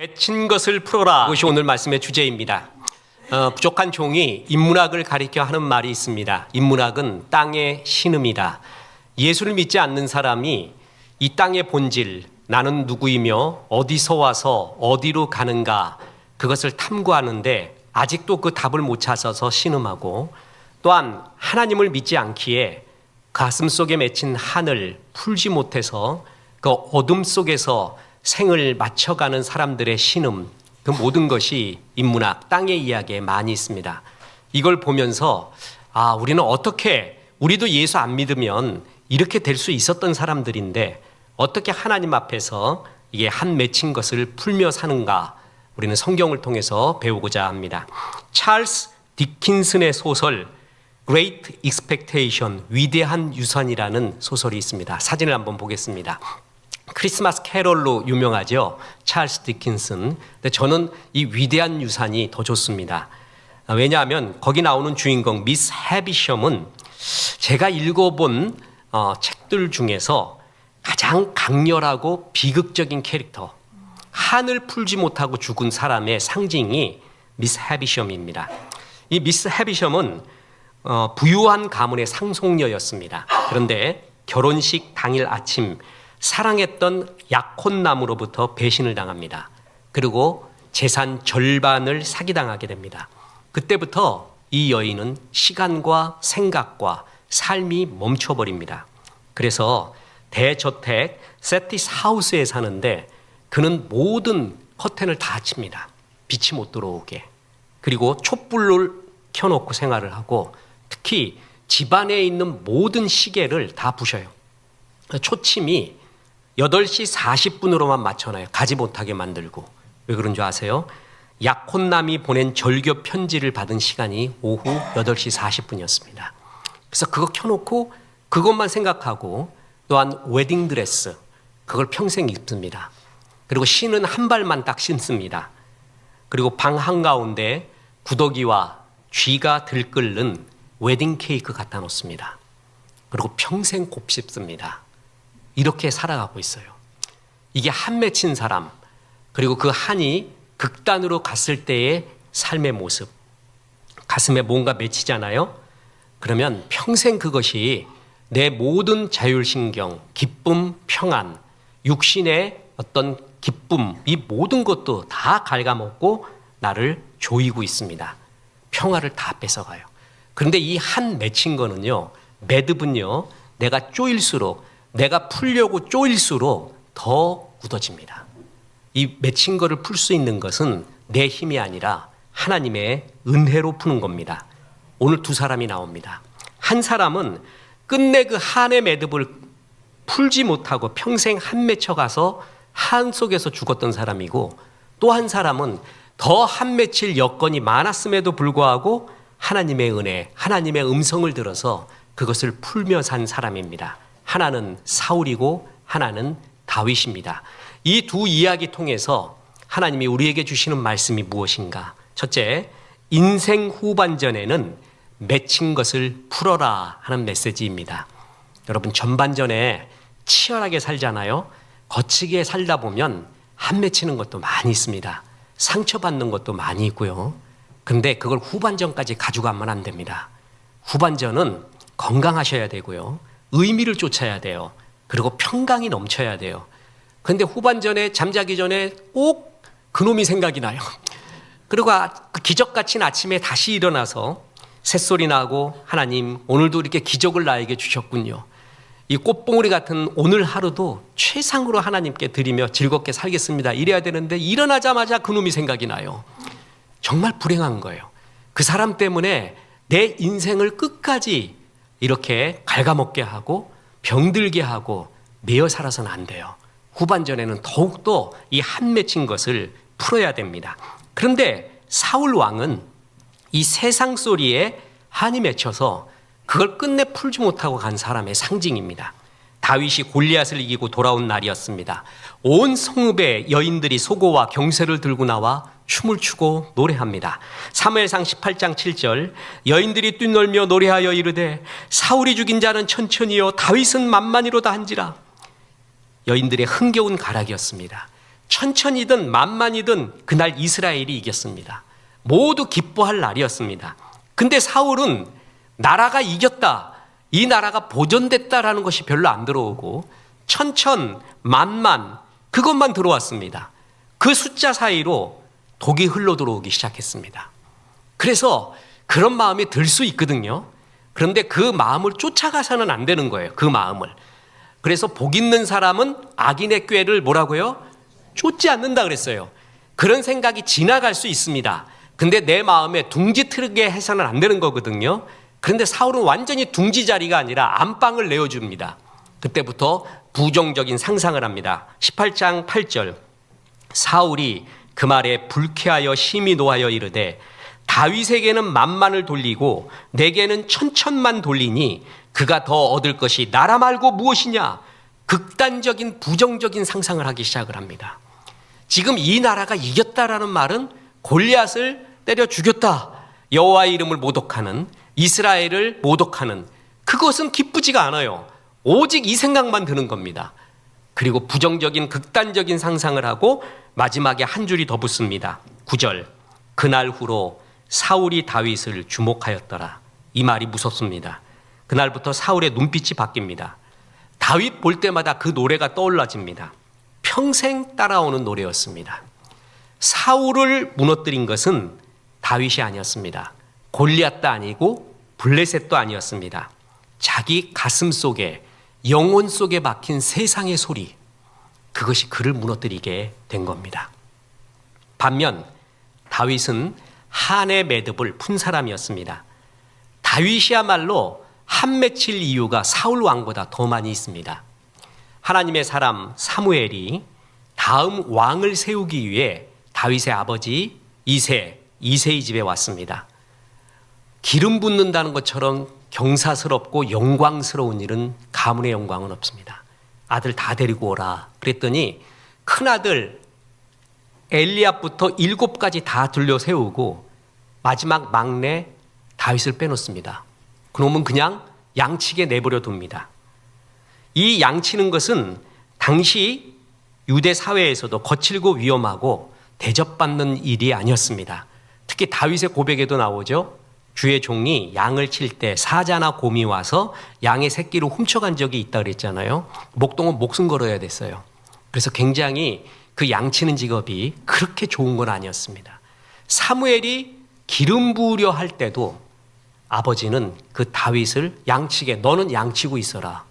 맺힌 것을 풀어라. 이것이 오늘 말씀의 주제입니다. 부족한 종이 인문학을 가리켜 하는 말이 있습니다. 인문학은 땅의 신음이다. 예수를 믿지 않는 사람이 이 땅의 본질, 나는 누구이며 어디서 와서 어디로 가는가, 그것을 탐구하는데 아직도 그 답을 못 찾아서 신음하고, 또한 하나님을 믿지 않기에 가슴 속에 맺힌 한을 풀지 못해서 그 어둠 속에서 생을 맞춰가는 사람들의 신음, 그 모든 것이 인문학, 땅의 이야기에 많이 있습니다. 이걸 보면서 우리는 어떻게, 우리도 예수 안 믿으면 이렇게 될 수 있었던 사람들인데 어떻게 하나님 앞에서 이게 한 맺힌 것을 풀며 사는가, 우리는 성경을 통해서 배우고자 합니다. 찰스 디킨슨의 소설 Great Expectation, 위대한 유산이라는 소설이 있습니다. 사진을 한번 보겠습니다. 크리스마스 캐럴로 유명하죠, 찰스 디킨슨. 근데 저는 이 위대한 유산이 더 좋습니다. 왜냐하면 거기 나오는 주인공 미스 해비섬은 제가 읽어본 책들 중에서 가장 강렬하고 비극적인 캐릭터, 한을 풀지 못하고 죽은 사람의 상징이 미스 해비섬입니다. 이 미스 해비섬은 부유한 가문의 상속녀였습니다. 그런데 결혼식 당일 아침 사랑했던 약혼남으로부터 배신을 당합니다. 그리고 재산 절반을 사기당하게 됩니다. 그때부터 이 여인은 시간과 생각과 삶이 멈춰버립니다. 그래서 대저택 세티스 하우스에 사는데 그는 모든 커튼을 다 칩니다. 빛이 못 들어오게. 그리고 촛불을 켜놓고 생활을 하고, 특히 집안에 있는 모든 시계를 다 부셔요. 초침이 8시 40분으로만 맞춰놔요. 가지 못하게 만들고. 왜 그런 줄 아세요? 약혼남이 보낸 절교 편지를 받은 시간이 오후 8시 40분이었습니다. 그래서 그거 켜놓고 그것만 생각하고, 또한 웨딩드레스, 그걸 평생 입습니다. 그리고 신은 한 발만 딱 신습니다. 그리고 방 한가운데 구더기와 쥐가 들끓는 웨딩 케이크 갖다 놓습니다. 그리고 평생 곱씹습니다. 이렇게 살아가고 있어요. 이게 한 맺힌 사람, 그리고 그 한이 극단으로 갔을 때의 삶의 모습. 가슴에 뭔가 맺히잖아요. 그러면 평생 그것이 내 모든 자율신경, 기쁨, 평안, 육신의 어떤 기쁨, 이 모든 것도 다 갉아먹고 나를 조이고 있습니다. 평화를 다 뺏어가요. 그런데 이 한 맺힌 거는요, 매듭은요, 내가 쪼일수록, 내가 풀려고 쪼일수록 더 굳어집니다. 이 맺힌 거를 풀 수 있는 것은 내 힘이 아니라 하나님의 은혜로 푸는 겁니다. 오늘 두 사람이 나옵니다. 한 사람은 끝내 그 한의 매듭을 풀지 못하고 평생 한 맺혀가서 한 속에서 죽었던 사람이고, 또 한 사람은 더 한 맺힐 여건이 많았음에도 불구하고 하나님의 은혜, 하나님의 음성을 들어서 그것을 풀며 산 사람입니다. 하나는 사울이고 하나는 다윗입니다. 이 두 이야기 통해서 하나님이 우리에게 주시는 말씀이 무엇인가? 첫째, 인생 후반전에는 맺힌 것을 풀어라 하는 메시지입니다. 여러분, 전반전에 치열하게 살잖아요. 거치게 살다 보면 한 맺히는 것도 많이 있습니다. 상처받는 것도 많이 있고요. 근데 그걸 후반전까지 가져가면 안 됩니다. 후반전은 건강하셔야 되고요. 의미를 쫓아야 돼요. 그리고 평강이 넘쳐야 돼요. 근데 후반전에 잠자기 전에 꼭 그놈이 생각이 나요. 그리고 그 기적같이 아침에 다시 일어나서 새소리 나고, 하나님 오늘도 이렇게 기적을 나에게 주셨군요. 이 꽃봉오리 같은 오늘 하루도 최상으로 하나님께 드리며 즐겁게 살겠습니다. 이래야 되는데 일어나자마자 그놈이 생각이 나요. 정말 불행한 거예요. 그 사람 때문에 내 인생을 끝까지 이렇게 갉아먹게 하고 병들게 하고 매여 살아서는 안 돼요. 후반전에는 더욱더 이 한 맺힌 것을 풀어야 됩니다. 그런데 사울 왕은 이 세상 소리에 한이 맺혀서 그걸 끝내 풀지 못하고 간 사람의 상징입니다. 다윗이 골리앗을 이기고 돌아온 날이었습니다. 온 성읍의 여인들이 소고와 경쇠를 들고 나와 춤을 추고 노래합니다. 사무엘상 18장 7절, 여인들이 뛰놀며 노래하여 이르되 사울이 죽인 자는 천천히요 다윗은 만만히로다 한지라. 여인들의 흥겨운 가락이었습니다. 천천히든 만만히든 그날 이스라엘이 이겼습니다. 모두 기뻐할 날이었습니다. 근데 사울은 나라가 이겼다, 이 나라가 보존됐다라는 것이 별로 안 들어오고 천천, 만만 그것만 들어왔습니다. 그 숫자 사이로 독이 흘러 들어오기 시작했습니다. 그래서 그런 마음이 들 수 있거든요. 그런데 그 마음을 쫓아가서는 안 되는 거예요. 그 마음을. 그래서 복 있는 사람은 악인의 꾀를 뭐라고요? 쫓지 않는다 그랬어요. 그런 생각이 지나갈 수 있습니다. 근데 내 마음에 둥지 트게 해서는 안 되는 거거든요. 그런데 사울은 완전히 둥지 자리가 아니라 안방을 내어줍니다. 그때부터 부정적인 상상을 합니다. 18장 8절 사울이 그 말에 불쾌하여 심히 노하여 이르되 다윗에게는 만만을 돌리고 내게는 천천만 돌리니 그가 더 얻을 것이 나라 말고 무엇이냐. 극단적인 부정적인 상상을 하기 시작을 합니다. 지금 이 나라가 이겼다라는 말은 골리앗을 때려 죽였다, 여호와의 이름을 모독하는, 이스라엘을 모독하는, 그것은 기쁘지가 않아요. 오직 이 생각만 드는 겁니다. 그리고 부정적인 극단적인 상상을 하고 마지막에 한 줄이 더 붙습니다. 9절 그날 후로 사울이 다윗을 주목하였더라. 이 말이 무섭습니다. 그날부터 사울의 눈빛이 바뀝니다. 다윗 볼 때마다 그 노래가 떠올라집니다. 평생 따라오는 노래였습니다. 사울을 무너뜨린 것은 다윗이 아니었습니다. 골리앗도 아니고 블레셋도 아니었습니다. 자기 가슴 속에, 영혼 속에 박힌 세상의 소리, 그것이 그를 무너뜨리게 된 겁니다. 반면 다윗은 한의 매듭을 푼 사람이었습니다. 다윗이야말로 한 맺힐 이유가 사울 왕보다 더 많이 있습니다. 하나님의 사람 사무엘이 다음 왕을 세우기 위해 다윗의 아버지 이새의 집에 왔습니다. 기름 붓는다는 것처럼 경사스럽고 영광스러운 일은 가문의 영광은 없습니다. 아들 다 데리고 오라 그랬더니 큰아들 엘리압부터 7가지 다 들려 세우고 마지막 막내 다윗을 빼놓습니다. 그놈은 그냥 양치게 내버려 둡니다. 이 양치는 것은 당시 유대 사회에서도 거칠고 위험하고 대접받는 일이 아니었습니다. 특히 다윗의 고백에도 나오죠. 주의 종이 양을 칠 때 사자나 곰이 와서 양의 새끼를 훔쳐간 적이 있다 그랬잖아요. 목동은 목숨 걸어야 됐어요. 그래서 굉장히 그 양치는 직업이 그렇게 좋은 건 아니었습니다. 사무엘이 기름 부으려 할 때도 아버지는 그 다윗을 양치게, 너는 양치고 있어라,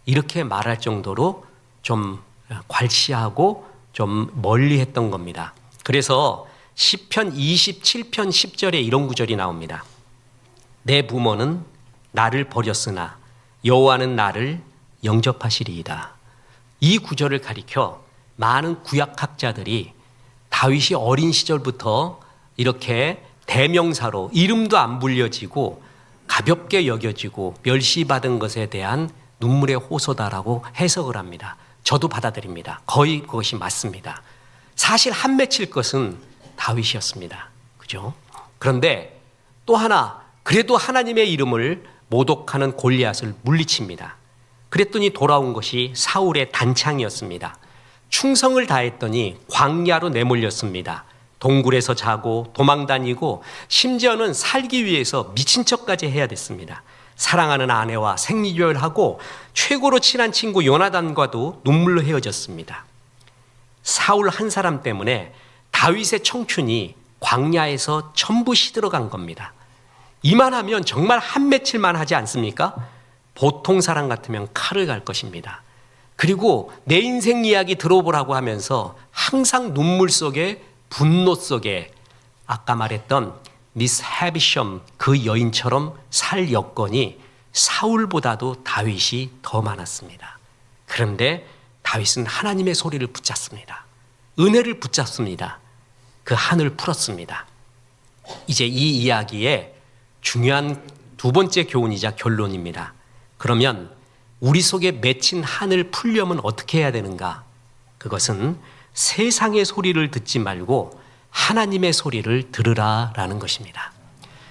이렇게 말할 정도로 좀 괄시하고 좀 멀리 했던 겁니다. 그래서 시편 27편 10절에 이런 구절이 나옵니다. 내 부모는 나를 버렸으나 여호와는 나를 영접하시리이다. 이 구절을 가리켜 많은 구약학자들이 다윗이 어린 시절부터 이렇게 대명사로 이름도 안 불려지고 가볍게 여겨지고 멸시받은 것에 대한 눈물의 호소다라고 해석을 합니다. 저도 받아들입니다. 거의 그것이 맞습니다. 사실 한 맺힐 것은 다윗이었습니다. 그죠? 그런데 또 하나, 그래도 하나님의 이름을 모독하는 골리앗을 물리칩니다. 그랬더니 돌아온 것이 사울의 단창이었습니다. 충성을 다했더니 광야로 내몰렸습니다. 동굴에서 자고 도망다니고 심지어는 살기 위해서 미친 척까지 해야 됐습니다. 사랑하는 아내와 생리교열하고 최고로 친한 친구 요나단과도 눈물로 헤어졌습니다. 사울 한 사람 때문에 다윗의 청춘이 광야에서 전부 시들어간 겁니다. 이만하면 정말 한 며칠만 하지 않습니까? 보통 사람 같으면 칼을 갈 것입니다. 그리고 내 인생 이야기 들어보라고 하면서 항상 눈물 속에, 분노 속에 아까 말했던 미스 헤비섬 그 여인처럼 살 여건이 사울보다도 다윗이 더 많았습니다. 그런데 다윗은 하나님의 소리를 붙잡습니다. 은혜를 붙잡습니다. 그 한을 풀었습니다. 이제 이 이야기의 중요한 두 번째 교훈이자 결론입니다. 그러면 우리 속에 맺힌 한을 풀려면 어떻게 해야 되는가? 그것은 세상의 소리를 듣지 말고 하나님의 소리를 들으라라는 것입니다.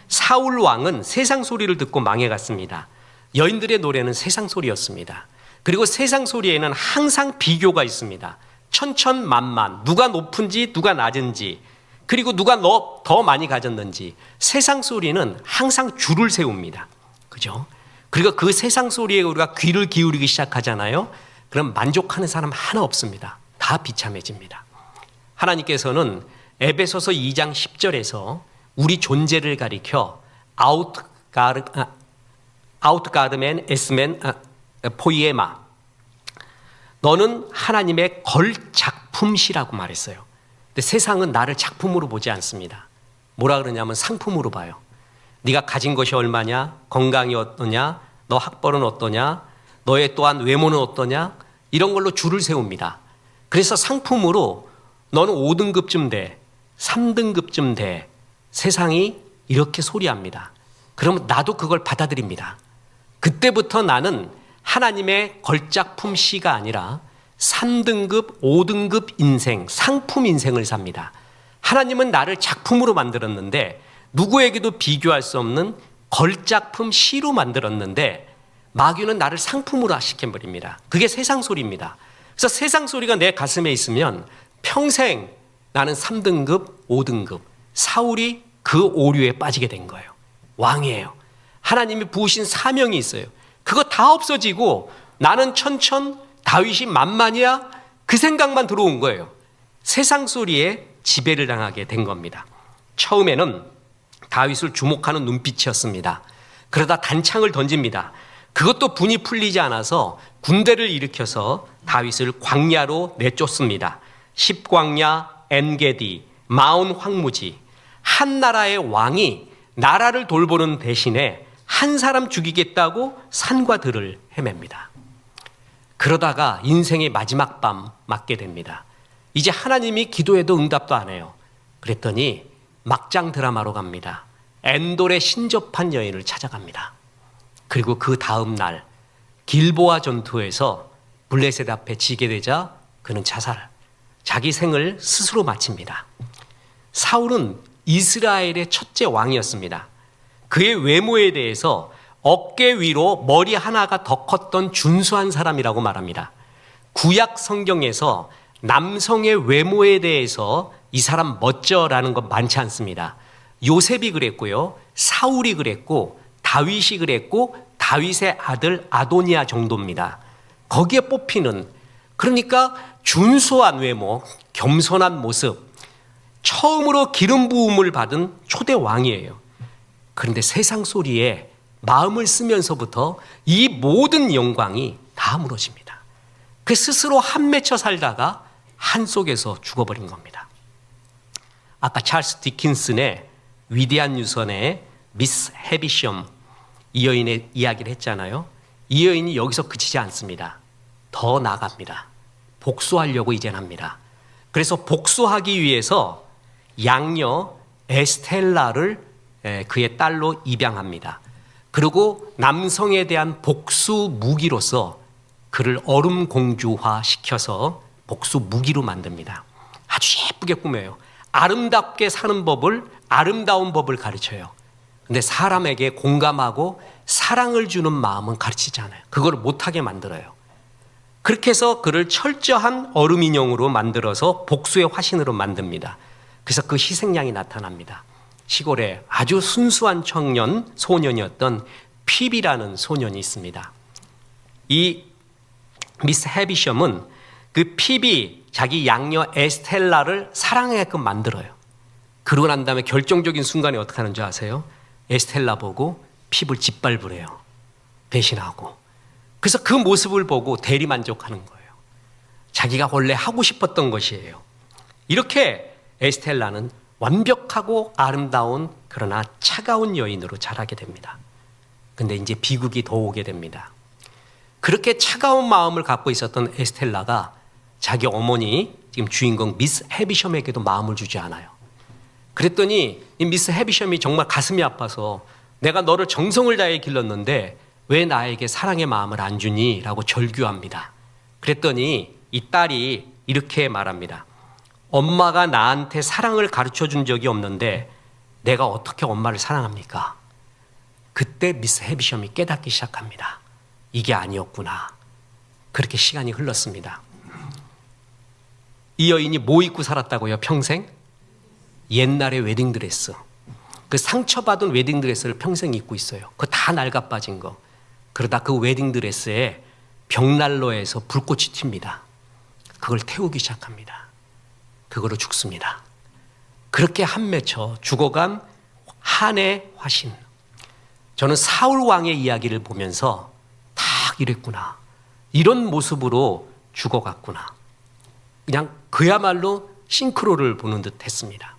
사울 왕은 세상 소리를 듣고 망해갔습니다. 여인들의 노래는 세상 소리였습니다. 그리고 세상 소리에는 항상 비교가 있습니다. 천천만만, 누가 높은지 누가 낮은지, 그리고 누가 더 많이 가졌는지, 세상 소리는 항상 줄을 세웁니다. 그죠? 그리고 그 세상 소리에 우리가 귀를 기울이기 시작하잖아요. 그럼 만족하는 사람 하나 없습니다. 다 비참해집니다. 하나님께서는 에베소서 2장 10절에서 우리 존재를 가리켜 아웃가르멘 에스멘 포이에마, 너는 하나님의 걸작품시라고 말했어요. 근데 세상은 나를 작품으로 보지 않습니다. 뭐라 그러냐면 상품으로 봐요. 네가 가진 것이 얼마냐, 건강이 어떠냐, 너 학벌은 어떠냐, 너의 또한 외모는 어떠냐, 이런 걸로 줄을 세웁니다. 그래서 상품으로 너는 5등급쯤 돼, 3등급쯤 돼, 세상이 이렇게 소리합니다. 그러면 나도 그걸 받아들입니다. 그때부터 나는 하나님의 걸작품 시가 아니라 3등급, 5등급 인생, 상품 인생을 삽니다. 하나님은 나를 작품으로 만들었는데 누구에게도 비교할 수 없는 걸작품 시로 만들었는데 마귀는 나를 상품으로 시켜버립니다. 그게 세상 소리입니다. 그래서 세상 소리가 내 가슴에 있으면 평생 나는 3등급, 5등급, 사울이 그 오류에 빠지게 된 거예요. 왕이에요. 하나님이 부으신 사명이 있어요. 그거 다 없어지고 나는 천천, 다윗이 만만이야, 그 생각만 들어온 거예요. 세상 소리에 지배를 당하게 된 겁니다. 처음에는 다윗을 주목하는 눈빛이었습니다. 그러다 단창을 던집니다. 그것도 분이 풀리지 않아서 군대를 일으켜서 다윗을 광야로 내쫓습니다. 십광야, 엔게디, 마온 황무지, 한 나라의 왕이 나라를 돌보는 대신에 한 사람 죽이겠다고 산과 들을 헤맵니다. 그러다가 인생의 마지막 밤 맞게 됩니다. 이제 하나님이 기도해도 응답도 안 해요. 그랬더니 막장 드라마로 갑니다. 엔돌의 신접한 여인을 찾아갑니다. 그리고 그 다음 날 길보아 전투에서 블레셋 앞에 지게 되자 그는 자기 생을 스스로 마칩니다. 사울은 이스라엘의 첫째 왕이었습니다. 그의 외모에 대해서 어깨 위로 머리 하나가 더 컸던 준수한 사람이라고 말합니다. 구약 성경에서 남성의 외모에 대해서 이 사람 멋져라는 건 많지 않습니다. 요셉이 그랬고요, 사울이 그랬고, 다윗이 그랬고, 다윗의 아들 아도니아 정도입니다. 거기에 뽑히는, 그러니까 준수한 외모, 겸손한 모습, 처음으로 기름 부음을 받은 초대 왕이에요. 그런데 세상 소리에 마음을 쓰면서부터 이 모든 영광이 다 무너집니다. 그 스스로 한 맺혀 살다가 한 속에서 죽어버린 겁니다. 아까 찰스 디킨슨의 위대한 유선의 미스 헤비엄, 이 여인의 이야기를 했잖아요. 이 여인이 여기서 그치지 않습니다. 더 나갑니다. 복수하려고 이젠 합니다. 그래서 복수하기 위해서 양녀 에스텔라를 그의 딸로 입양합니다. 그리고 남성에 대한 복수 무기로서 그를 얼음 공주화 시켜서 복수 무기로 만듭니다. 아주 예쁘게 꾸며요. 아름답게 사는 법을, 아름다운 법을 가르쳐요. 근데 사람에게 공감하고 사랑을 주는 마음은 가르치지 않아요. 그걸 못하게 만들어요. 그렇게 해서 그를 철저한 얼음 인형으로 만들어서 복수의 화신으로 만듭니다. 그래서 그 희생양이 나타납니다. 시골에 아주 순수한 소년이었던 피비라는 소년이 있습니다. 이 미스 헤비엄은 그 피비, 자기 양녀 에스텔라를 사랑하게끔 만들어요. 그러고 난 다음에 결정적인 순간에 어떻게 하는 줄 아세요? 에스텔라 보고 피비를 짓밟으래요. 배신하고. 그래서 그 모습을 보고 대리만족하는 거예요. 자기가 원래 하고 싶었던 것이에요. 이렇게 에스텔라는 완벽하고 아름다운 그러나 차가운 여인으로 자라게 됩니다. 근데 이제 비극이 더 오게 됩니다. 그렇게 차가운 마음을 갖고 있었던 에스텔라가 자기 어머니, 지금 주인공 미스 헤비엄에게도 마음을 주지 않아요. 그랬더니 이 미스 헤비엄이 정말 가슴이 아파서 내가 너를 정성을 다해 길렀는데 왜 나에게 사랑의 마음을 안 주니? 라고 절규합니다. 그랬더니 이 딸이 이렇게 말합니다. 엄마가 나한테 사랑을 가르쳐 준 적이 없는데 내가 어떻게 엄마를 사랑합니까? 그때 미스 헤비엄이 깨닫기 시작합니다. 이게 아니었구나. 그렇게 시간이 흘렀습니다. 이 여인이 뭐 입고 살았다고요? 평생? 옛날의 웨딩드레스. 그 상처받은 웨딩드레스를 평생 입고 있어요. 그거 다 낡아 빠진 거. 그러다 그 웨딩드레스에 벽난로에서 불꽃이 튑니다. 그걸 태우기 시작합니다. 그거로 죽습니다. 그렇게 한 맺혀 죽어간 한의 화신. 저는 사울 왕의 이야기를 보면서 딱 이랬구나. 이런 모습으로 죽어갔구나. 그냥 그야말로 싱크로를 보는 듯 했습니다.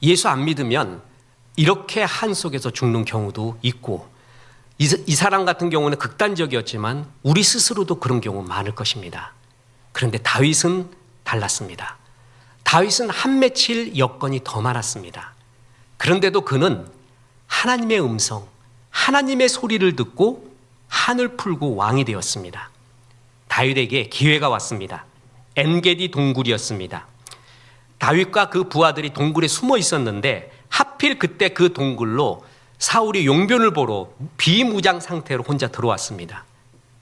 예수 안 믿으면 이렇게 한 속에서 죽는 경우도 있고, 이 사람 같은 경우는 극단적이었지만 우리 스스로도 그런 경우 많을 것입니다. 그런데 다윗은 달랐습니다. 다윗은 한 맺힐 여건이 더 많았습니다. 그런데도 그는 하나님의 음성, 하나님의 소리를 듣고 한을 풀고 왕이 되었습니다. 다윗에게 기회가 왔습니다. 엔게디 동굴이었습니다. 다윗과 그 부하들이 동굴에 숨어 있었는데 하필 그때 그 동굴로 사울이 용변을 보러 비무장 상태로 혼자 들어왔습니다.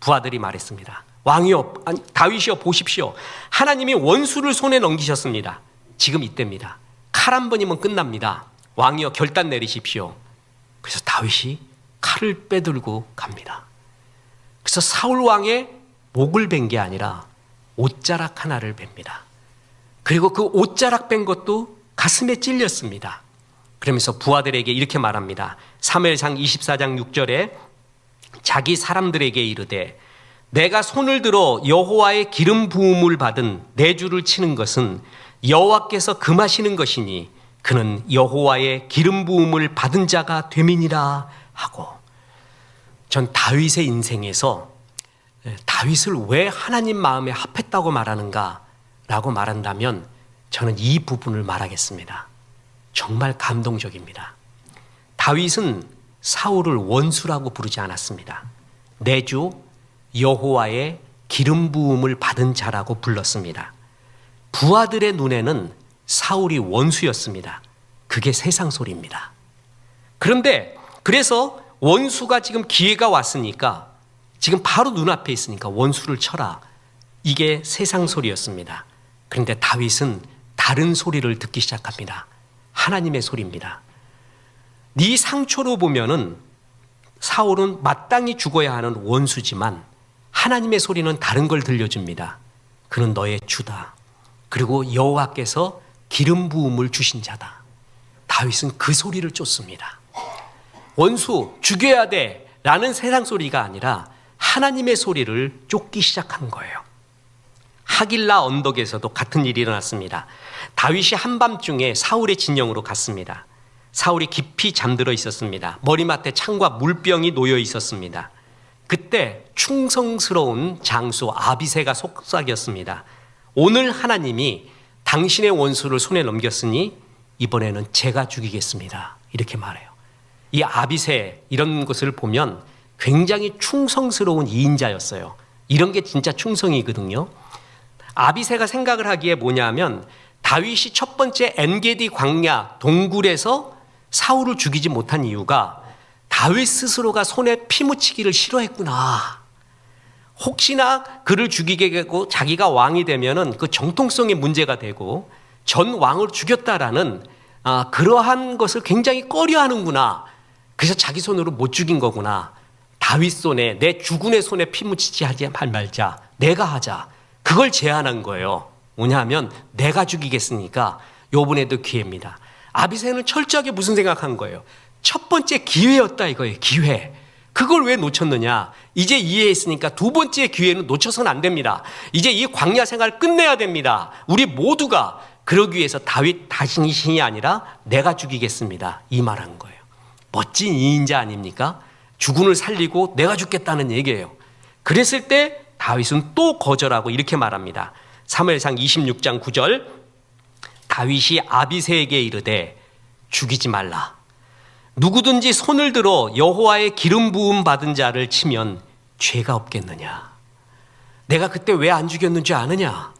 부하들이 말했습니다. 왕이여, 아니, 다윗이여 보십시오. 하나님이 원수를 손에 넘기셨습니다. 지금 이때입니다. 칼 한 번이면 끝납니다. 왕이여 결단 내리십시오. 그래서 다윗이 칼을 빼들고 갑니다. 그래서 사울 왕의 목을 벤 게 아니라 옷자락 하나를 뱁니다. 그리고 그 옷자락 뺀 것도 가슴에 찔렸습니다. 그러면서 부하들에게 이렇게 말합니다. 사무엘상 24장 6절에 자기 사람들에게 이르되 내가 손을 들어 여호와의 기름 부음을 받은 내 주를 치는 것은 여호와께서 금하시는 것이니 그는 여호와의 기름 부음을 받은 자가 됨이니라 하고, 전 다윗의 인생에서 다윗을 왜 하나님 마음에 합했다고 말하는가 라고 말한다면 저는 이 부분을 말하겠습니다. 정말 감동적입니다. 다윗은 사울을 원수라고 부르지 않았습니다. 내 주 여호와의 기름 부음을 받은 자라고 불렀습니다. 부하들의 눈에는 사울이 원수였습니다. 그게 세상 소리입니다. 그런데 그래서 원수가 지금 기회가 왔으니까, 지금 바로 눈앞에 있으니까 원수를 쳐라. 이게 세상 소리였습니다. 그런데 다윗은 다른 소리를 듣기 시작합니다. 하나님의 소리입니다. 네 상처로 보면은 사울은 마땅히 죽어야 하는 원수지만 하나님의 소리는 다른 걸 들려줍니다. 그는 너의 주다. 그리고 여호와께서 기름 부음을 주신 자다. 다윗은 그 소리를 쫓습니다. 원수 죽여야 돼 라는 세상 소리가 아니라 하나님의 소리를 쫓기 시작한 거예요. 하길라 언덕에서도 같은 일이 일어났습니다. 다윗이 한밤중에 사울의 진영으로 갔습니다. 사울이 깊이 잠들어 있었습니다. 머리맡에 창과 물병이 놓여 있었습니다. 그때 충성스러운 장수 아비새가 속삭였습니다. 오늘 하나님이 당신의 원수를 손에 넘겼으니 이번에는 제가 죽이겠습니다. 이렇게 말해요. 이 아비새 이런 것을 보면 굉장히 충성스러운 이인자였어요. 이런 게 진짜 충성이거든요. 아비새가 생각을 하기에 뭐냐면 다윗이 첫 번째 엔게디 광야 동굴에서 사울을 죽이지 못한 이유가 다윗 스스로가 손에 피 묻히기를 싫어했구나. 혹시나 그를 죽이게 되고 자기가 왕이 되면은 그 정통성에 문제가 되고 전 왕을 죽였다라는 그러한 것을 굉장히 꺼려하는구나. 그래서 자기 손으로 못 죽인 거구나. 다윗 손에, 내 주군의 손에 피 묻히지 하지 말자. 내가 하자. 그걸 제안한 거예요. 뭐냐면 내가 죽이겠으니까 요번에도 기회입니다. 아비새는 철저하게 무슨 생각한 거예요? 첫 번째 기회였다 이거예요. 기회. 그걸 왜 놓쳤느냐? 이제 이해했으니까 두 번째 기회는 놓쳐서는 안 됩니다. 이제 이 광야 생활 끝내야 됩니다. 우리 모두가. 그러기 위해서 다윗 자신이 아니라 내가 죽이겠습니다. 이 말한 거예요. 멋진 이인자 아닙니까? 주군을 살리고 내가 죽겠다는 얘기예요. 그랬을 때 다윗은 또 거절하고 이렇게 말합니다. 사무엘상 26장 9절 다윗이 아비새에게 이르되 죽이지 말라. 누구든지 손을 들어 여호와의 기름 부음 받은 자를 치면 죄가 없겠느냐. 내가 그때 왜 안 죽였는지 아느냐.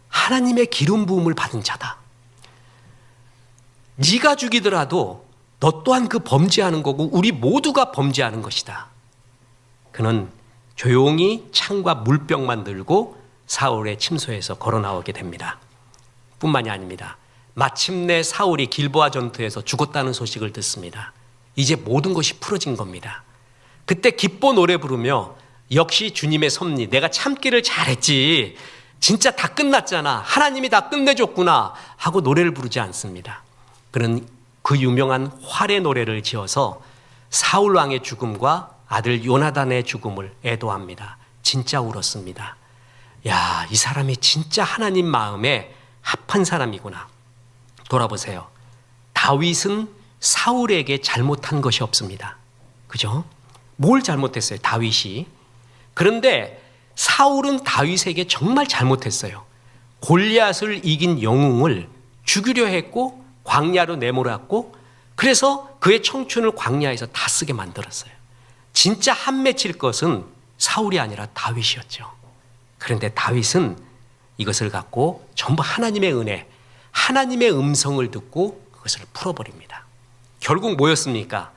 하나님의 기름 부음을 받은 자다. 네가 죽이더라도 너 또한 그 범죄하는 거고 우리 모두가 범죄하는 것이다. 그는 조용히 창과 물병만 들고 사울의 침소에서 걸어 나오게 됩니다. 뿐만이 아닙니다. 마침내 사울이 길보아 전투에서 죽었다는 소식을 듣습니다. 이제 모든 것이 풀어진 겁니다. 그때 기뻐 노래 부르며 역시 주님의 섭리, 내가 참기를 잘했지, 진짜 다 끝났잖아, 하나님이 다 끝내줬구나 하고 노래를 부르지 않습니다. 그는 그 유명한 활의 노래를 지어서 사울 왕의 죽음과 아들 요나단의 죽음을 애도합니다. 진짜 울었습니다. 야, 이 사람이 진짜 하나님 마음에 합한 사람이구나. 돌아보세요. 다윗은 사울에게 잘못한 것이 없습니다. 그죠? 뭘 잘못했어요? 다윗이. 그런데 사울은 다윗에게 정말 잘못했어요. 골리앗을 이긴 영웅을 죽이려 했고 광야로 내몰았고, 그래서 그의 청춘을 광야에서 다 쓰게 만들었어요. 진짜 한 맺힐 것은 사울이 아니라 다윗이었죠. 그런데 다윗은 이것을 갖고 전부 하나님의 은혜, 하나님의 음성을 듣고 그것을 풀어버립니다. 결국 뭐였습니까?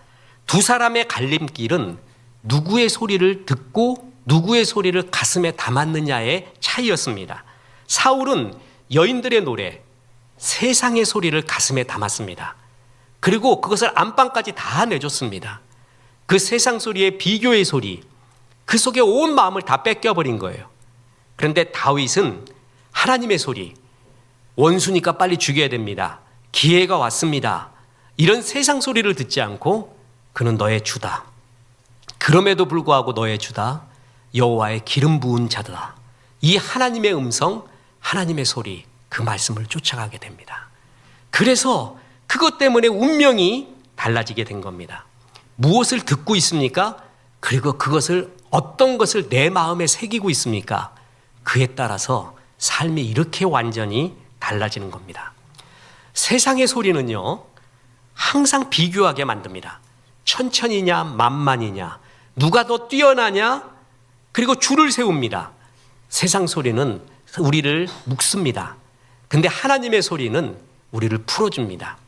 두 사람의 갈림길은 누구의 소리를 듣고 누구의 소리를 가슴에 담았느냐의 차이였습니다. 사울은 여인들의 노래, 세상의 소리를 가슴에 담았습니다. 그리고 그것을 안방까지 다 내줬습니다. 그 세상 소리에 비교의 소리, 그 속에 온 마음을 다 뺏겨버린 거예요. 그런데 다윗은 하나님의 소리, 원수니까 빨리 죽여야 됩니다, 기회가 왔습니다, 이런 세상 소리를 듣지 않고 그는 너의 주다, 그럼에도 불구하고 너의 주다, 여호와의 기름 부은 자다, 이 하나님의 음성, 하나님의 소리, 그 말씀을 쫓아가게 됩니다. 그래서 그것 때문에 운명이 달라지게 된 겁니다. 무엇을 듣고 있습니까? 그리고 그것을, 어떤 것을 내 마음에 새기고 있습니까? 그에 따라서 삶이 이렇게 완전히 달라지는 겁니다. 세상의 소리는요, 항상 비교하게 만듭니다. 천천히냐 만만이냐, 누가 더 뛰어나냐, 그리고 줄을 세웁니다. 세상 소리는 우리를 묶습니다. 근데 하나님의 소리는 우리를 풀어줍니다.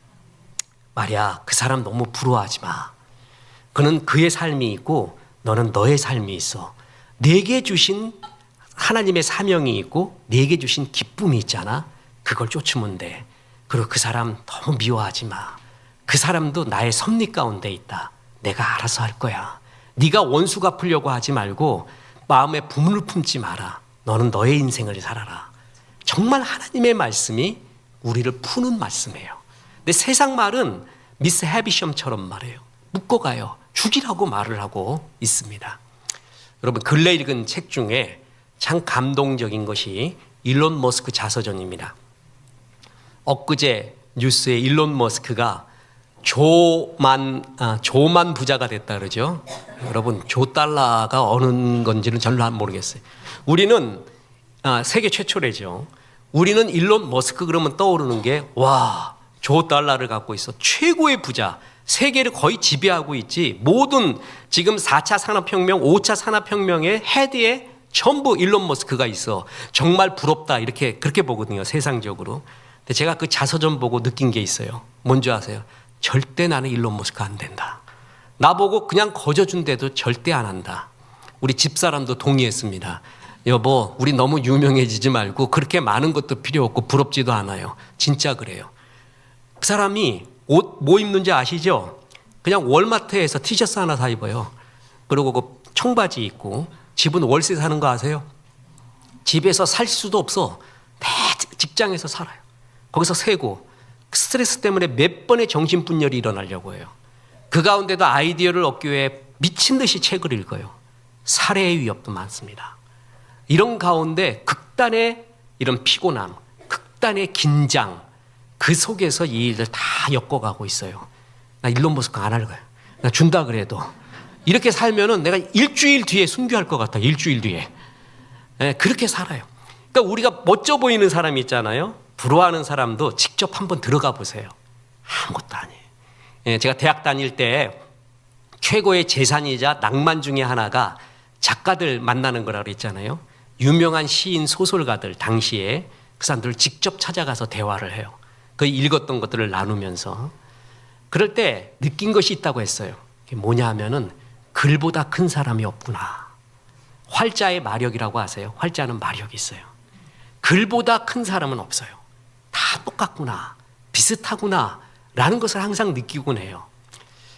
말이야, 그 사람 너무 부러워하지 마. 그는 그의 삶이 있고 너는 너의 삶이 있어. 내게 주신 하나님의 사명이 있고 내게 주신 기쁨이 있잖아. 그걸 쫓으면 돼. 그리고 그 사람 너무 미워하지 마. 그 사람도 나의 섭리 가운데 있다. 내가 알아서 할 거야. 네가 원수 갚으려고 하지 말고 마음에 분을 품지 마라. 너는 너의 인생을 살아라. 정말 하나님의 말씀이 우리를 푸는 말씀이에요. 근데 세상 말은 미스 해비엄처럼 말해요. 묶어가요. 죽이라고 말을 하고 있습니다. 여러분, 근래 읽은 책 중에 참 감동적인 것이 일론 머스크 자서전입니다. 엊그제 뉴스에 일론 머스크가 조만 부자가 됐다 그러죠. 여러분, 조 달러가 어느 건지는 저는 모르겠어요. 우리는 세계 최초래죠. 우리는 일론 머스크 그러면 떠오르는 게, 와, 조 달러를 갖고 있어. 최고의 부자. 세계를 거의 지배하고 있지. 모든 지금 4차 산업혁명, 5차 산업혁명의 헤드에 전부 일론 머스크가 있어. 정말 부럽다. 이렇게 그렇게 보거든요, 세상적으로. 근데 제가 그 자서전 보고 느낀 게 있어요. 뭔지 아세요? 절대 나는 일론 머스크 안 된다. 나보고 그냥 거저준데도 절대 안 한다. 우리 집사람도 동의했습니다. 여보, 우리 너무 유명해지지 말고 그렇게 많은 것도 필요 없고 부럽지도 않아요. 진짜 그래요. 그 사람이 옷 뭐 입는지 아시죠? 그냥 월마트에서 티셔츠 하나 사 입어요. 그리고 그 청바지 입고. 집은 월세 사는 거 아세요? 집에서 살 수도 없어. 매 직장에서 살아요. 거기서 세고 스트레스 때문에 몇 번의 정신분열이 일어나려고 해요. 그 가운데도 아이디어를 얻기 위해 미친 듯이 책을 읽어요. 살해의 위협도 많습니다. 이런 가운데 극단의 이런 피곤함, 극단의 긴장, 그 속에서 이 일을 다 엮어가고 있어요. 나 일론 머스크 안 할 거야. 나 준다 그래도. 이렇게 살면은 내가 일주일 뒤에 순교할 것 같아. 일주일 뒤에. 네, 그렇게 살아요. 그러니까 우리가 멋져 보이는 사람이 있잖아요. 부러워하는 사람도 직접 한번 들어가 보세요. 아무것도 아니에요. 예, 제가 대학 다닐 때 최고의 재산이자 낭만 중에 하나가 작가들 만나는 거라고 했잖아요. 유명한 시인, 소설가들, 당시에 그 사람들을 직접 찾아가서 대화를 해요. 그 읽었던 것들을 나누면서. 그럴 때 느낀 것이 있다고 했어요. 그게 뭐냐 하면은 글보다 큰 사람이 없구나. 활자의 마력이라고 아세요? 활자는 마력이 있어요. 글보다 큰 사람은 없어요. 다 똑같구나, 비슷하구나 라는 것을 항상 느끼곤 해요.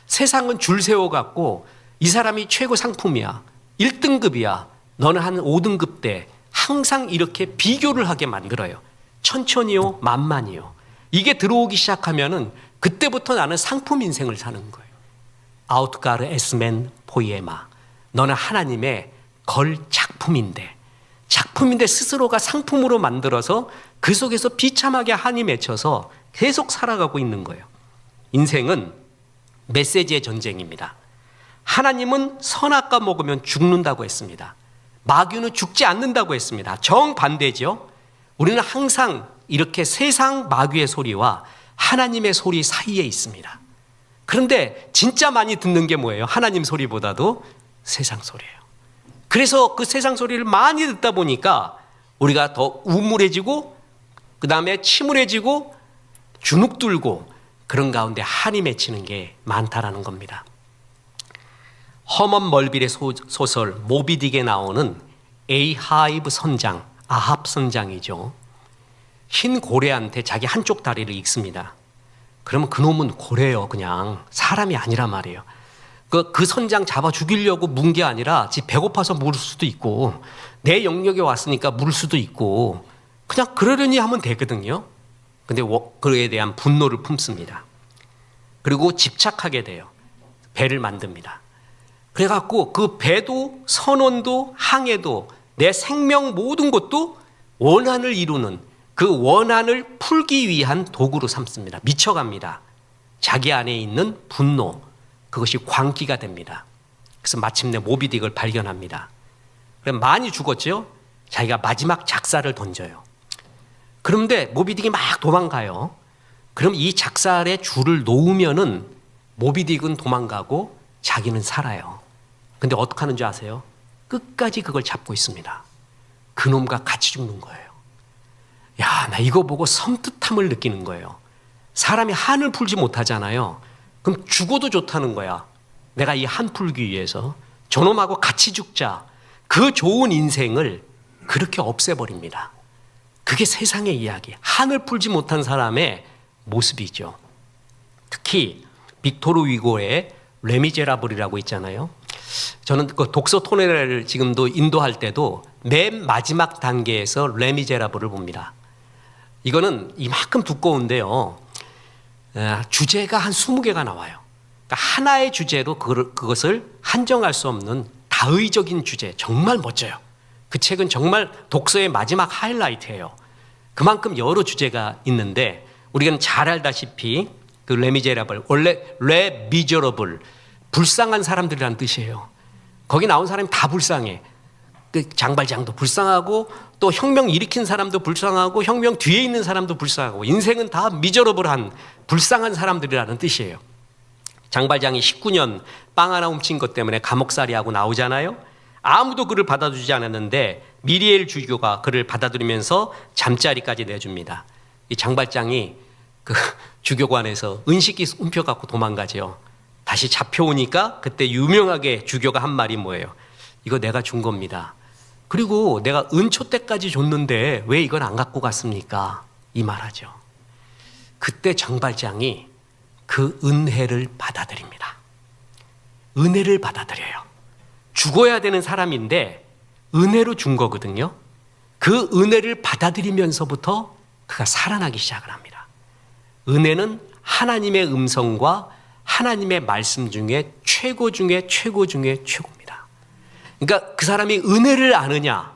세상은 줄 세워갖고 이 사람이 최고 상품이야, 1등급이야, 너는 한 5등급 돼, 항상 이렇게 비교를 하게 만들어요. 천천히요, 만만히요. 이게 들어오기 시작하면은 그때부터 나는 상품 인생을 사는 거예요. 아우트가르 에스멘 포이에마. 너는 하나님의 걸 작품인데 스스로가 상품으로 만들어서 그 속에서 비참하게 한이 맺혀서 계속 살아가고 있는 거예요. 인생은 메시지의 전쟁입니다. 하나님은 선악과 먹으면 죽는다고 했습니다. 마귀는 죽지 않는다고 했습니다. 정반대죠. 우리는 항상 이렇게 세상 마귀의 소리와 하나님의 소리 사이에 있습니다. 그런데 진짜 많이 듣는 게 뭐예요? 하나님 소리보다도 세상 소리예요. 그래서 그 세상 소리를 많이 듣다 보니까 우리가 더 우물해지고 그 다음에 침울해지고 주눅들고 그런 가운데 한이 맺히는 게 많다라는 겁니다. 허먼 멀빌의 소설 모비딕에 나오는 에이하이브 선장, 아합 선장이죠. 흰 고래한테 자기 한쪽 다리를 익습니다. 그러면 그놈은 고래요. 그냥 사람이 아니란 말이에요. 그 선장 잡아 죽이려고 문 게 아니라 지 배고파서 물을 수도 있고 내 영역에 왔으니까 물을 수도 있고 그냥 그러려니 하면 되거든요. 근데 그에 대한 분노를 품습니다. 그리고 집착하게 돼요. 배를 만듭니다. 그래갖고 그 배도 선원도 항해도 내 생명 모든 것도 원한을 이루는 그 원한을 풀기 위한 도구로 삼습니다. 미쳐갑니다. 자기 안에 있는 분노, 그것이 광기가 됩니다. 그래서 마침내 모비딕을 발견합니다. 그럼 많이 죽었죠? 자기가 마지막 작사를 던져요. 그런데 모비딕이 막 도망가요. 그럼 이 작살에 줄을 놓으면은 모비딕은 도망가고 자기는 살아요. 근데 어떻게 하는 줄 아세요? 끝까지 그걸 잡고 있습니다. 그놈과 같이 죽는 거예요. 야, 나 이거 보고 섬뜩함을 느끼는 거예요. 사람이 한을 풀지 못하잖아요. 그럼 죽어도 좋다는 거야. 내가 이 한 풀기 위해서 저놈하고 같이 죽자. 그 좋은 인생을 그렇게 없애버립니다. 그게 세상의 이야기. 한을 풀지 못한 사람의 모습이죠. 특히 빅토르 위고의 레미제라블이라고 있잖아요. 저는 그 독서 토네를 지금도 인도할 때도 맨 마지막 단계에서 레미제라블을 봅니다. 이거는 이만큼 두꺼운데요. 주제가 한 20개가 나와요. 그러니까 하나의 주제로 그것을 한정할 수 없는 다의적인 주제, 정말 멋져요. 그 책은 정말 독서의 마지막 하이라이트예요. 그만큼 여러 주제가 있는데 우리가 잘 알다시피 그 레미제라블, 원래 레 미저러블, 불쌍한 사람들이라는 뜻이에요. 거기 나온 사람이 다 불쌍해. 그 장발장도 불쌍하고 또 혁명 일으킨 사람도 불쌍하고 혁명 뒤에 있는 사람도 불쌍하고 인생은 다 미저러블한 불쌍한 사람들이라는 뜻이에요. 장발장이 19년 빵 하나 훔친 것 때문에 감옥살이하고 나오잖아요. 아무도 그를 받아주지 않았는데 미리엘 주교가 그를 받아들이면서 잠자리까지 내줍니다. 이 장발장이 그 주교관에서 은식이 훔쳐갖고 도망가죠. 다시 잡혀오니까 그때 유명하게 주교가 한 말이 뭐예요? 이거 내가 준 겁니다. 그리고 내가 은초 때까지 줬는데 왜 이걸 안 갖고 갔습니까? 이 말하죠. 그때 장발장이 그 은혜를 받아들입니다. 은혜를 받아들여요. 죽어야 되는 사람인데 은혜로 준 거거든요. 그 은혜를 받아들이면서부터 그가 살아나기 시작을 합니다. 은혜는 하나님의 음성과 하나님의 말씀 중에 최고 중에 최고 중에 최고입니다. 그러니까 그 사람이 은혜를 아느냐,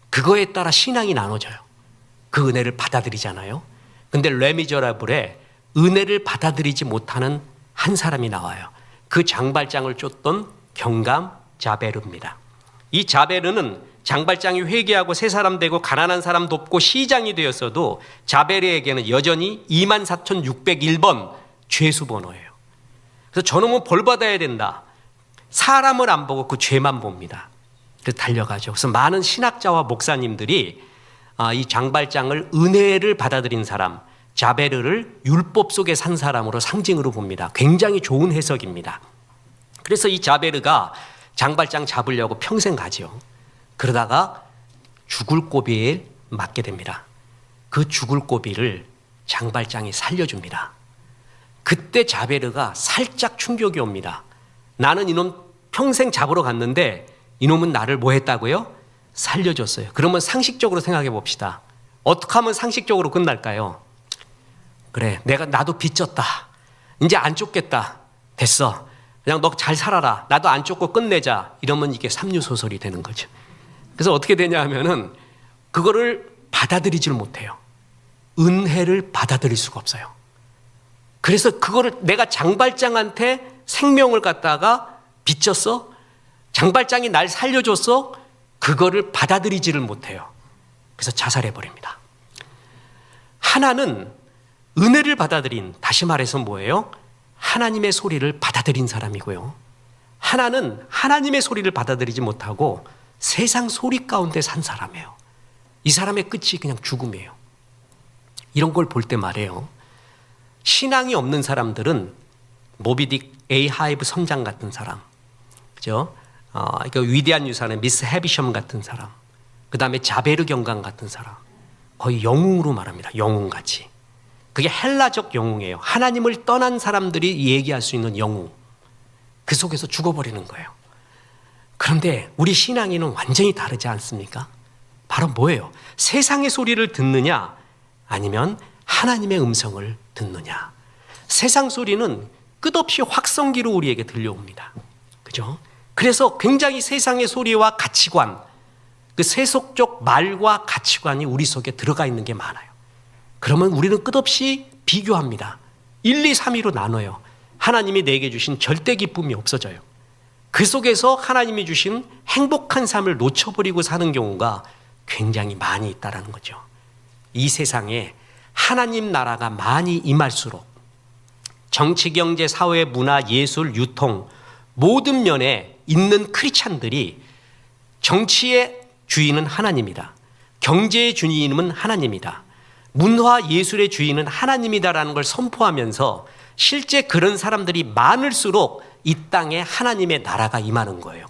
그거에 따라 신앙이 나눠져요. 그 은혜를 받아들이잖아요. 근데 레미저라블에 은혜를 받아들이지 못하는 한 사람이 나와요. 그 장발장을 쫓던 경감 자베르입니다. 이 자베르는 장발장이 회개하고 새 사람 되고 가난한 사람 돕고 시장이 되었어도 자베르에게는 여전히 24,601번 죄수 번호예요. 그래서 저놈은 벌 받아야 된다. 사람을 안 보고 그 죄만 봅니다. 그래서 달려가죠. 그래서 많은 신학자와 목사님들이 이 장발장을 은혜를 받아들인 사람, 자베르를 율법 속에 산 사람으로 상징으로 봅니다. 굉장히 좋은 해석입니다. 그래서 이 자베르가 장발장 잡으려고 평생 가죠. 그러다가 죽을 고비에 맞게 됩니다. 그 죽을 고비를 장발장이 살려줍니다. 그때 자베르가 살짝 충격이 옵니다. 나는 이놈 평생 잡으러 갔는데 이놈은 나를 뭐 했다고요? 살려줬어요. 그러면 상식적으로 생각해 봅시다. 어떻게 하면 상식적으로 끝날까요? 그래, 나도 빚졌다. 이제 안 쫓겠다. 됐어. 그냥 너 잘 살아라. 나도 안 쫓고 끝내자. 이러면 이게 삼류소설이 되는 거죠. 그래서 어떻게 되냐 하면은 그거를 받아들이지를 못해요. 은혜를 받아들일 수가 없어요. 그래서 그거를 내가 장발장한테 생명을 갖다가 빚졌어? 장발장이 날 살려줬어? 그거를 받아들이지를 못해요. 그래서 자살해버립니다. 하나는 은혜를 받아들인, 다시 말해서 뭐예요? 하나님의 소리를 받아들인 사람이고요. 하나는 하나님의 소리를 받아들이지 못하고 세상 소리 가운데 산 사람이에요. 이 사람의 끝이 그냥 죽음이에요. 이런 걸 볼 때 말이에요. 신앙이 없는 사람들은 모비딕 에이하이브 선장 같은 사람, 그죠? 그 위대한 유산의 미스 헤비섬 같은 사람, 그 다음에 자베르 경강 같은 사람, 거의 영웅으로 말합니다. 영웅같이. 그게 헬라적 영웅이에요. 하나님을 떠난 사람들이 얘기할 수 있는 영웅. 그 속에서 죽어버리는 거예요. 그런데 우리 신앙인은 완전히 다르지 않습니까? 바로 뭐예요? 세상의 소리를 듣느냐 아니면 하나님의 음성을 듣느냐. 세상 소리는 끝없이 확성기로 우리에게 들려옵니다. 그죠? 그래서 굉장히 세상의 소리와 가치관, 그 세속적 말과 가치관이 우리 속에 들어가 있는 게 많아요. 그러면 우리는 끝없이 비교합니다. 1, 2, 3위로 나눠요. 하나님이 내게 주신 절대 기쁨이 없어져요. 그 속에서 하나님이 주신 행복한 삶을 놓쳐버리고 사는 경우가 굉장히 많이 있다는 거죠. 이 세상에 하나님 나라가 많이 임할수록 정치, 경제, 사회, 문화, 예술, 유통 모든 면에 있는 크리스찬들이 정치의 주인은 하나님이다. 경제의 주인은 하나님이다. 문화, 예술의 주인은 하나님이다라는 걸 선포하면서 실제 그런 사람들이 많을수록 이 땅에 하나님의 나라가 임하는 거예요.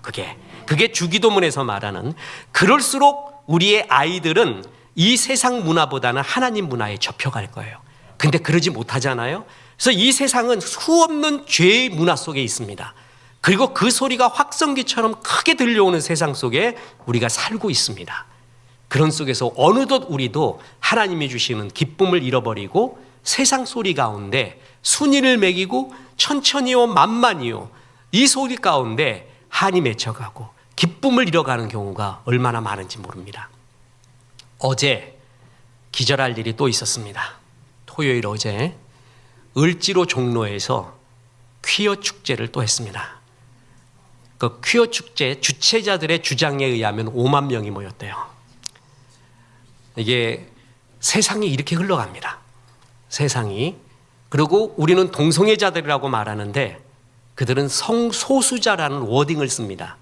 그게 주기도문에서 말하는, 그럴수록 우리의 아이들은 이 세상 문화보다는 하나님 문화에 접혀갈 거예요. 근데 그러지 못하잖아요. 그래서 이 세상은 수없는 죄의 문화 속에 있습니다. 그리고 그 소리가 확성기처럼 크게 들려오는 세상 속에 우리가 살고 있습니다. 그런 속에서 어느덧 우리도 하나님이 주시는 기쁨을 잃어버리고 세상 소리 가운데 순위를 매기고 천천히요 만만히요 이 소리 가운데 한이 맺혀가고 기쁨을 잃어가는 경우가 얼마나 많은지 모릅니다. 어제 기절할 일이 또 있었습니다. 토요일 어제 을지로 종로에서 퀴어 축제를 또 했습니다. 그 퀴어 축제 주최자들의 주장에 의하면 5만 명이 모였대요. 이게 세상이 이렇게 흘러갑니다. 세상이. 그리고 우리는 동성애자들이라고 말하는데 그들은 성소수자라는 워딩을 씁니다.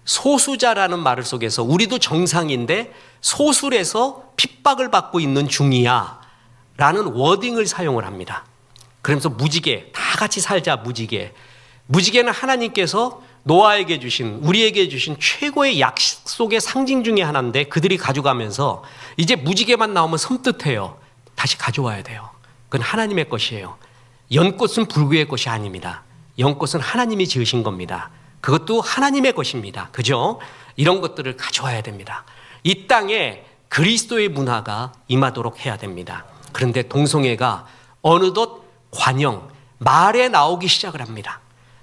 소수자라는 말 속에서 우리도 정상인데 소수에서 핍박을 받고 있는 중이야 라는 워딩을 사용을 합니다. 그러면서 무지개, 다 같이 살자 무지개. 무지개는 하나님께서 노아에게 주신, 우리에게 주신 최고의 약속의 상징 중에 하나인데 그들이 가져가면서 이제 무지개만 나오면 섬뜩해요. 다시 가져와야 돼요. 그건 하나님의 것이에요. 연꽃은 불구의 것이 아닙니다. 연꽃은 하나님이 지으신 겁니다. 그것도 하나님의 것입니다. 그죠? 이런 것들을 가져와야 됩니다. 이 땅에 그리스도의 문화가 임하도록 해야 됩니다. 그런데 동성애가 어느덧 관영, 말에 나오기 시작을 합니다.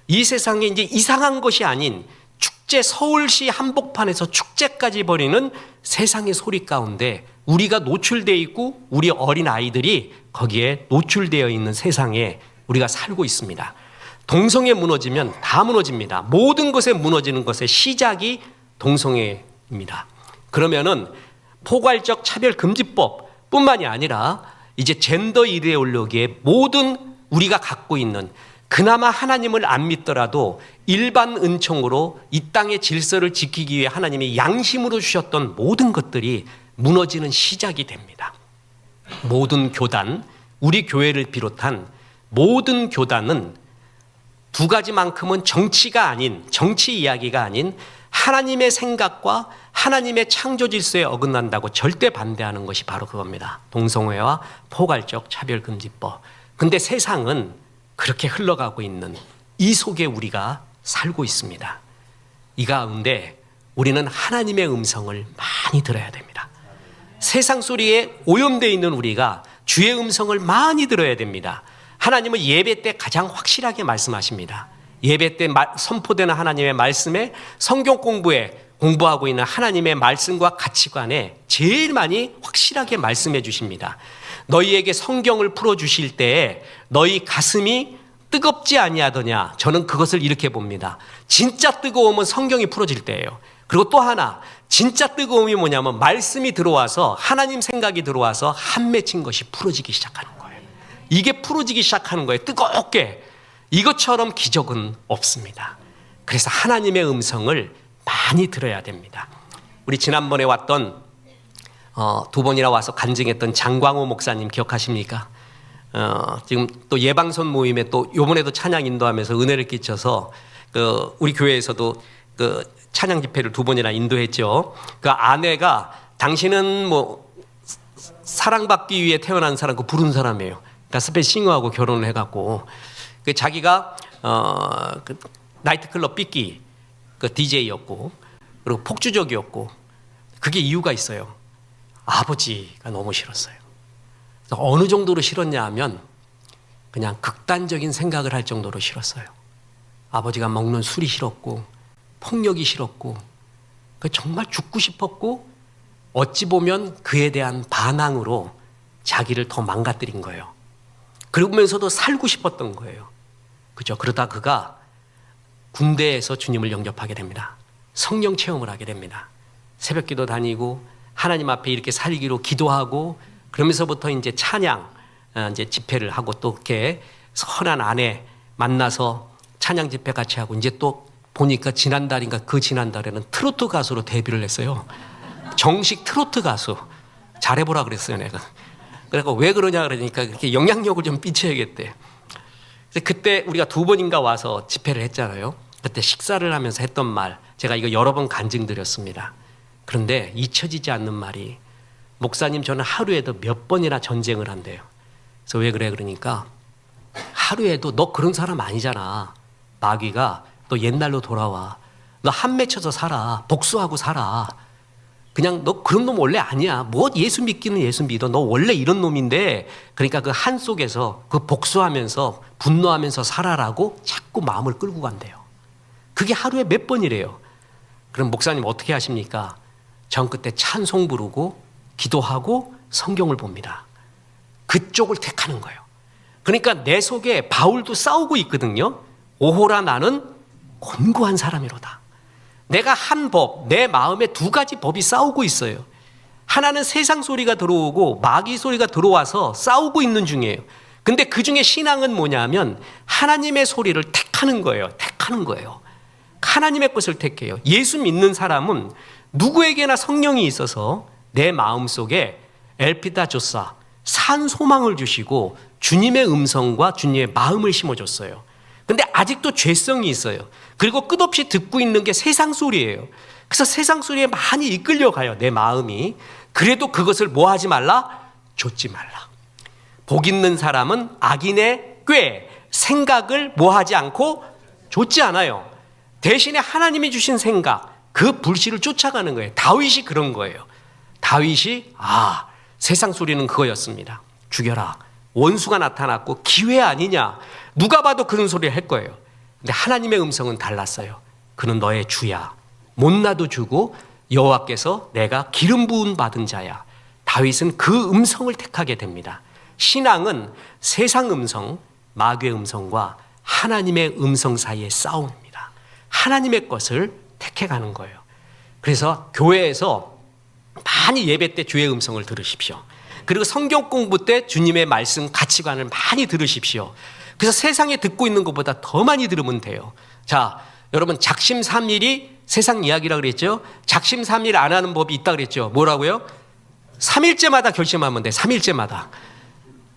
이 세상에 이제 이상한 것이 아닌 축제, 서울시 한복판에서 축제까지 벌이는 세상의 소리 가운데 우리가 노출되어 있고 우리 어린 아이들이 거기에 노출되어 있는 세상에 우리가 살고 있습니다. 동성애 무너지면 다 무너집니다. 모든 것에 무너지는 것의 시작이 동성애입니다. 그러면은 포괄적 차별금지법 뿐만이 아니라 이제 젠더 이데올로기의 모든 우리가 갖고 있는, 그나마 하나님을 안 믿더라도 일반 은총으로 이 땅의 질서를 지키기 위해 하나님이 양심으로 주셨던 모든 것들이 무너지는 시작이 됩니다. 모든 교단, 우리 교회를 비롯한 모든 교단은 두 가지만큼은 정치 이야기가 아닌 하나님의 생각과 하나님의 창조 질서에 어긋난다고 절대 반대하는 것이 바로 그겁니다. 동성애와 포괄적 차별금지법. 근데 세상은 그렇게 흘러가고 있는 이 속에 우리가 살고 있습니다. 이 가운데 우리는 하나님의 음성을 많이 들어야 됩니다. 세상 소리에 오염되어 있는 우리가 주의 음성을 많이 들어야 됩니다. 하나님은 예배 때 가장 확실하게 말씀하십니다. 예배 때 선포되는 하나님의 말씀에 성경 공부하고 있는 하나님의 말씀과 가치관에 제일 많이 확실하게 말씀해 주십니다. 너희에게 성경을 풀어주실 때에 너희 가슴이 뜨겁지 아니하더냐. 저는 그것을 이렇게 봅니다. 진짜 뜨거움은 성경이 풀어질 때예요. 그리고 또 하나, 진짜 뜨거움이 뭐냐면 말씀이 들어와서 하나님 생각이 들어와서 한 맺힌 것이 풀어지기 시작하는 거예요. 이게 풀어지기 시작하는 거예요. 뜨겁게. 이것처럼 기적은 없습니다. 그래서 하나님의 음성을 많이 들어야 됩니다. 우리 지난번에 왔던 두 번이나 와서 간증했던 장광호 목사님 기억하십니까? 지금 또 예방선 모임에 또 요번에도 찬양 인도하면서 은혜를 끼쳐서 우리 교회에서도 찬양 집회를 두 번이나 인도했죠. 그 아내가 당신은 뭐 사랑받기 위해 태어난 사람, 그 부른 사람이에요. 가스펠 싱어하고 결혼을 해갖고 자기가 그 나이트클럽 삐끼 그 DJ였고 그리고 폭주적이었고 그게 이유가 있어요. 아버지가 너무 싫었어요. 그래서 어느 정도로 싫었냐 하면 그냥 극단적인 생각을 할 정도로 싫었어요. 아버지가 먹는 술이 싫었고 폭력이 싫었고 정말 죽고 싶었고 어찌 보면 그에 대한 반항으로 자기를 더 망가뜨린 거예요. 그러면서도 살고 싶었던 거예요. 그죠? 그러다 그가 군대에서 주님을 영접하게 됩니다. 성령 체험을 하게 됩니다. 새벽기도 다니고 하나님 앞에 이렇게 살기로 기도하고 그러면서부터 이제 찬양 이제 집회를 하고 또 이렇게 선한 아내 만나서 찬양 집회 같이 하고 이제 또 보니까 지난달인가 그 지난달에는 트로트 가수로 데뷔를 했어요. 정식 트로트 가수. 잘해보라 그랬어요, 내가. 그래서 왜 그러냐 그러니까 이렇게 영향력을 좀 삐쳐야겠대. 그때 우리가 두 번인가 와서 집회를 했잖아요. 그때 식사를 하면서 했던 말, 제가 이거 여러 번 간증드렸습니다. 그런데 잊혀지지 않는 말이, 목사님 저는 하루에도 몇 번이나 전쟁을 한대요. 그래서 왜 그래 그러니까 하루에도 너 그런 사람 아니잖아. 마귀가 너 옛날로 돌아와. 너 한 맺혀서 살아. 복수하고 살아. 그냥 너 그런 놈 원래 아니야. 뭐 예수 믿기는 예수 믿어. 너 원래 이런 놈인데, 그러니까 그 한 속에서 그 복수하면서 분노하면서 살아라고 자꾸 마음을 끌고 간대요. 그게 하루에 몇 번이래요. 그럼 목사님 어떻게 하십니까? 전 그때 찬송 부르고 기도하고 성경을 봅니다. 그쪽을 택하는 거예요. 그러니까 내 속에 바울도 싸우고 있거든요. 오호라 나는 곤고한 사람이로다. 내가 한 법, 내 마음에 두 가지 법이 싸우고 있어요. 하나는 세상 소리가 들어오고 마귀 소리가 들어와서 싸우고 있는 중이에요. 근데 그 중에 신앙은 뭐냐면 하나님의 소리를 택하는 거예요. 택하는 거예요. 하나님의 것을 택해요. 예수 믿는 사람은 누구에게나 성령이 있어서 내 마음속에 엘피다 조사, 산 소망을 주시고 주님의 음성과 주님의 마음을 심어줬어요. 근데 아직도 죄성이 있어요. 그리고 끝없이 듣고 있는 게 세상 소리예요. 그래서 세상 소리에 많이 이끌려가요, 내 마음이. 그래도 그것을 뭐 하지 말라? 좇지 말라. 복 있는 사람은 악인의 꾀, 생각을 뭐 하지 않고 좇지 않아요. 대신에 하나님이 주신 생각, 그 불씨를 쫓아가는 거예요. 다윗이 그런 거예요. 다윗이 세상 소리는 그거였습니다. 죽여라. 원수가 나타났고 기회 아니냐. 누가 봐도 그런 소리를 할 거예요. 근데 하나님의 음성은 달랐어요. 그는 너의 주야. 못나도 주고 여호와께서 내가 기름 부음 받은 자야. 다윗은 그 음성을 택하게 됩니다. 신앙은 세상 음성, 마귀의 음성과 하나님의 음성 사이의 싸움입니다. 하나님의 것을 택해가는 거예요. 그래서 교회에서 많이 예배 때 주의 음성을 들으십시오. 그리고 성경 공부 때 주님의 말씀 가치관을 많이 들으십시오. 그래서 세상에 듣고 있는 것보다 더 많이 들으면 돼요. 자, 여러분 작심삼일이 세상 이야기라고 그랬죠. 작심삼일 안 하는 법이 있다 그랬죠. 뭐라고요? 3일째마다 결심하면 돼. 3일째마다.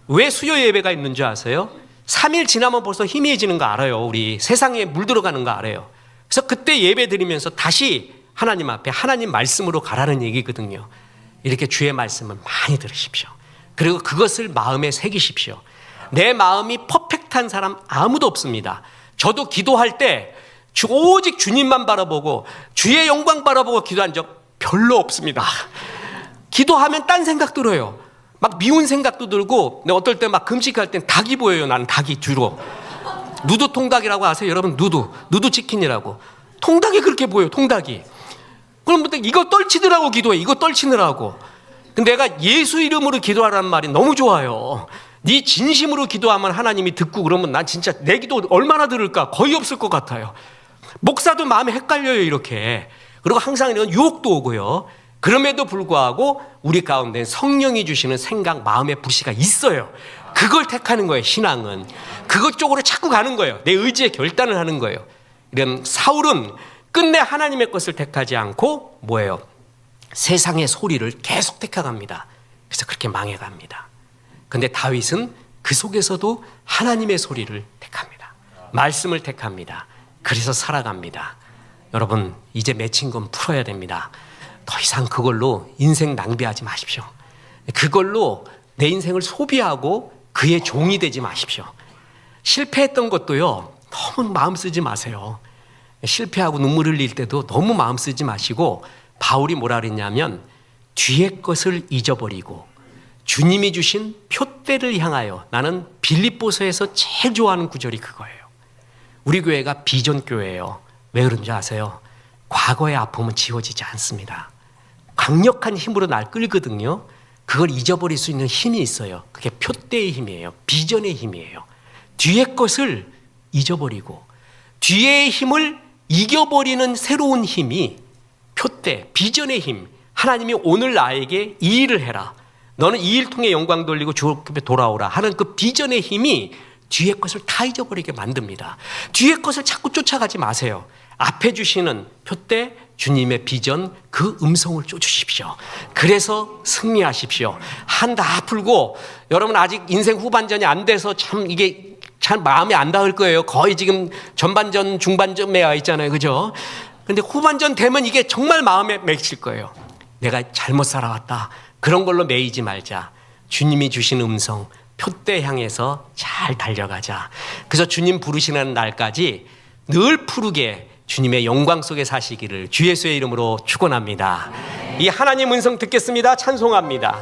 왜 수요 예배가 있는 줄 아세요? 3일 지나면 벌써 희미해지는 거 알아요. 우리 세상에 물들어가는 거 알아요. 그래서 그때 예배 드리면서 다시 하나님 앞에 하나님 말씀으로 가라는 얘기거든요. 이렇게 주의 말씀을 많이 들으십시오. 그리고 그것을 마음에 새기십시오. 내 마음이 퍼펙트한 사람 아무도 없습니다. 저도 기도할 때 오직 주님만 바라보고 주의 영광 바라보고 기도한 적 별로 없습니다. 기도하면 딴 생각 들어요. 막 미운 생각도 들고, 어떨 때 막 금식할 땐 닭이 보여요. 나는 닭이 주로. 누드 통닭이라고 아세요? 여러분, 누드 치킨이라고. 통닭이 그렇게 보여요. 통닭이. 그럼 이거 떨치더라고 기도해. 이거 떨치느라고. 근데 내가 예수 이름으로 기도하라는 말이 너무 좋아요. 네 진심으로 기도하면 하나님이 듣고 그러면 난 진짜 내 기도 얼마나 들을까? 거의 없을 것 같아요. 목사도 마음이 헷갈려요, 이렇게. 그리고 항상 이런 유혹도 오고요. 그럼에도 불구하고 우리 가운데 성령이 주시는 생각, 마음의 불씨가 있어요. 그걸 택하는 거예요, 신앙은. 그것 쪽으로 자꾸 가는 거예요. 내 의지의 결단을 하는 거예요. 이런 사울은 끝내 하나님의 것을 택하지 않고 뭐예요? 세상의 소리를 계속 택해갑니다. 그래서 그렇게 망해갑니다. 근데 다윗은 그 속에서도 하나님의 소리를 택합니다. 말씀을 택합니다. 그래서 살아갑니다. 여러분, 이제 맺힌 건 풀어야 됩니다. 더 이상 그걸로 인생 낭비하지 마십시오. 그걸로 내 인생을 소비하고 그의 종이 되지 마십시오. 실패했던 것도요, 너무 마음 쓰지 마세요. 실패하고 눈물 흘릴 때도 너무 마음 쓰지 마시고, 바울이 뭐라 그랬냐면 뒤의 것을 잊어버리고 주님이 주신 표대를 향하여. 나는 빌립보서에서 제일 좋아하는 구절이 그거예요. 우리 교회가 비전 교회예요. 왜 그런지 아세요? 과거의 아픔은 지워지지 않습니다. 강력한 힘으로 날 끌거든요. 그걸 잊어버릴 수 있는 힘이 있어요. 그게 표대의 힘이에요. 비전의 힘이에요. 뒤의 것을 잊어버리고 뒤의 힘을 이겨버리는 새로운 힘이 표대, 비전의 힘. 하나님이 오늘 나에게 이 일을 해라. 너는 이 일 통해 영광 돌리고 주님께 돌아오라 하는 그 비전의 힘이 뒤의 것을 다 잊어버리게 만듭니다. 뒤의 것을 자꾸 쫓아가지 마세요. 앞에 주시는 표대, 주님의 비전, 그 음성을 쫓으십시오. 그래서 승리하십시오. 한 다 풀고, 여러분 아직 인생 후반전이 안 돼서 참 이게 잘 마음에 안 닿을 거예요. 거의 지금 전반전, 중반전에 와 있잖아요. 그죠? 근데 후반전 되면 이게 정말 마음에 맺힐 거예요. 내가 잘못 살아왔다. 그런 걸로 매이지 말자. 주님이 주신 음성, 표대 향해서 잘 달려가자. 그래서 주님 부르시는 날까지 늘 푸르게 주님의 영광 속에 사시기를 주 예수의 이름으로 축원합니다. 이 하나님 음성 듣겠습니다. 찬송합니다.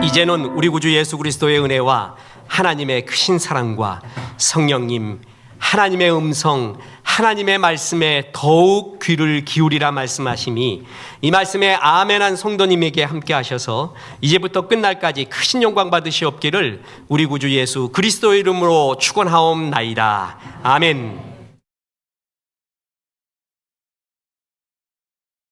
이제는 우리 구주 예수 그리스도의 은혜와 하나님의 크신 사랑과 성령님, 하나님의 음성, 하나님의 말씀에 더욱 귀를 기울이라 말씀하심이 이 말씀에 아멘한 성도님에게 함께 하셔서 이제부터 끝날까지 크신 영광 받으시옵기를 우리 구주 예수 그리스도의 이름으로 축원하옵나이다. 아멘.